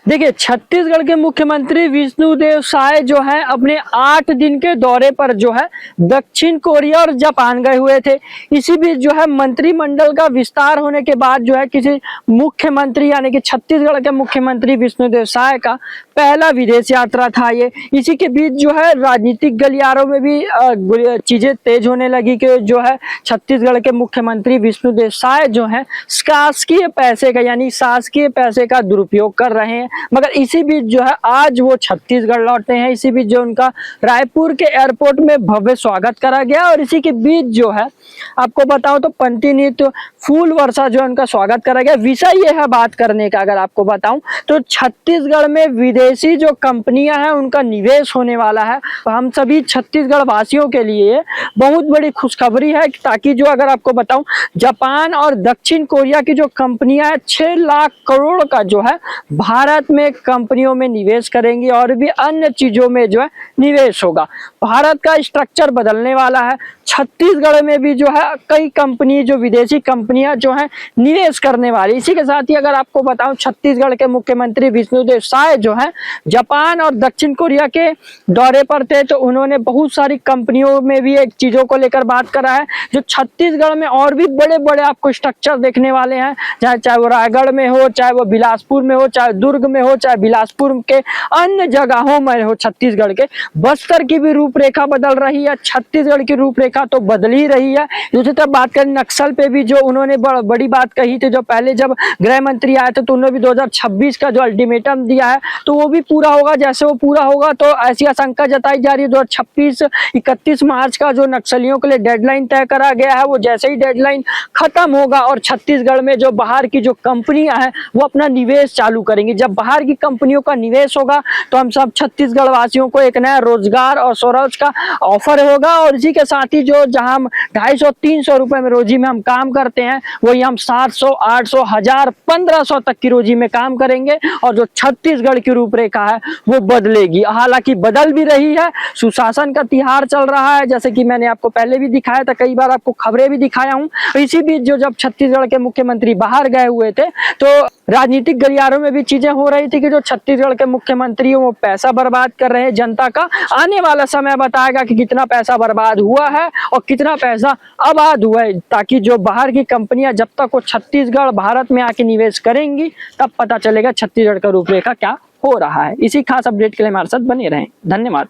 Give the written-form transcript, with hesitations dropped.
देखिए, छत्तीसगढ़ के मुख्यमंत्री विष्णुदेव साय जो है अपने 8 दिन के दौरे पर जो है दक्षिण कोरिया और जापान गए हुए थे। इसी बीच जो है मंत्रिमंडल का विस्तार होने के बाद जो है किसी मुख्यमंत्री यानी कि छत्तीसगढ़ के मुख्यमंत्री विष्णुदेव साय का पहला विदेश यात्रा था ये। इसी के बीच जो है राजनीतिक गलियारों में भी चीजें तेज होने लगी कि जो है छत्तीसगढ़ के मुख्यमंत्री विष्णुदेव साय जो है शासकीय पैसे का यानी शासकीय पैसे का दुरुपयोग कर रहे हैं। मगर इसी बीच जो है आज वो छत्तीसगढ़ लौटे हैं। इसी बीच जो उनका रायपुर के एयरपोर्ट में भव्य स्वागत करा गया और इसी के बीच जो है आपको बताऊं तो पंतिनीत फूल वर्षा जो है उनका स्वागत करा गया। विषय ये है बात करने का, अगर आपको बताऊं तो छत्तीसगढ़ में विदेशी जो कंपनियां हैं उनका निवेश होने वाला है। हम सभी छत्तीसगढ़ वासियों के लिए बहुत बड़ी खुशखबरी है, ताकि जो अगर आपको बताऊं जापान और दक्षिण कोरिया की जो कंपनियां हैं 6 लाख करोड़ का जो है भारत में कंपनियों में निवेश करेंगी और भी अन्य चीजों में जो है निवेश होगा। भारत का स्ट्रक्चर बदलने वाला है। छत्तीसगढ़ में भी जो है कई कंपनी जो विदेशी कंपनियां जो है निवेश करने वाली। इसी के साथ ही अगर आपको बताऊं छत्तीसगढ़ के मुख्यमंत्री विष्णुदेव साय जो है जापान और दक्षिण कोरिया के दौरे पर थे, तो उन्होंने बहुत सारी कंपनियों में भी एक चीजों को लेकर बात करा है जो छत्तीसगढ़ में और भी बड़े बड़े आपको स्ट्रक्चर देखने वाले हैं, चाहे वो रायगढ़ में हो, चाहे वो बिलासपुर में हो, चाहे दुर्ग में हो, चाहे बिलासपुर के अन्य जगहों में हो। छत्तीसगढ़ के बस्तर की भी रूपरेखा बदल रही है, छत्तीसगढ़ की रूपरेखा तो बदल ही रही है। दूसरी तरफ बात करें नक्सल पे भी जो उन्होंने बड़ी बात कही थी, जो पहले जब गृह मंत्री आए थे तो उन्होंने भी 2026 का जो अल्टीमेटम दिया है तो वो भी पूरा होगा। जैसे वो पूरा होगा तो ऐसी आशंका जताई जा रही है 2026 31 मार्च का जो नक्सलियों के लिए डेडलाइन तय करा गया है, वो जैसे ही डेडलाइन खत्म होगा और छत्तीसगढ़ में जो बाहर की जो कंपनियां हैं वो अपना निवेश चालू करेंगी। जब बाहर की कंपनियों का निवेश होगा तो हम सब छत्तीसगढ़ वासियों को एक नया रोजगार और स्वरोज का ऑफर होगा। और इसी के साथ ही जो जहां हम 250-300 रुपए में रोजी में हम काम करते हैं वही हम 700, 800, 1000, 1500 तक की रोजी में काम करेंगे और जो छत्तीसगढ़ की रूपरेखा है वो बदलेगी। हालांकि बदल भी रही है, सुशासन का तिहार चल रहा है, जैसे कि मैंने आपको पहले भी दिखाया था, कई बार आपको खबरें भी दिखाया हूं। इसी बीच जो जब छत्तीसगढ़ के मुख्यमंत्री बाहर गए हुए थे तो राजनीतिक गलियारों में भी चीजें हो रही थी कि जो छत्तीसगढ़ के मुख्यमंत्री वो पैसा बर्बाद कर रहे हैं जनता का। आने वाला समय बताएगा कि कितना पैसा बर्बाद हुआ है और कितना पैसा आबाद हुआ है, ताकि जो बाहर की कंपनियां जब तक वो छत्तीसगढ़ भारत में आके निवेश करेंगी तब पता चलेगा छत्तीसगढ़ का रूपरेखा क्या हो रहा है। इसी खास अपडेट के लिए हमारे साथ बने रहें। धन्यवाद।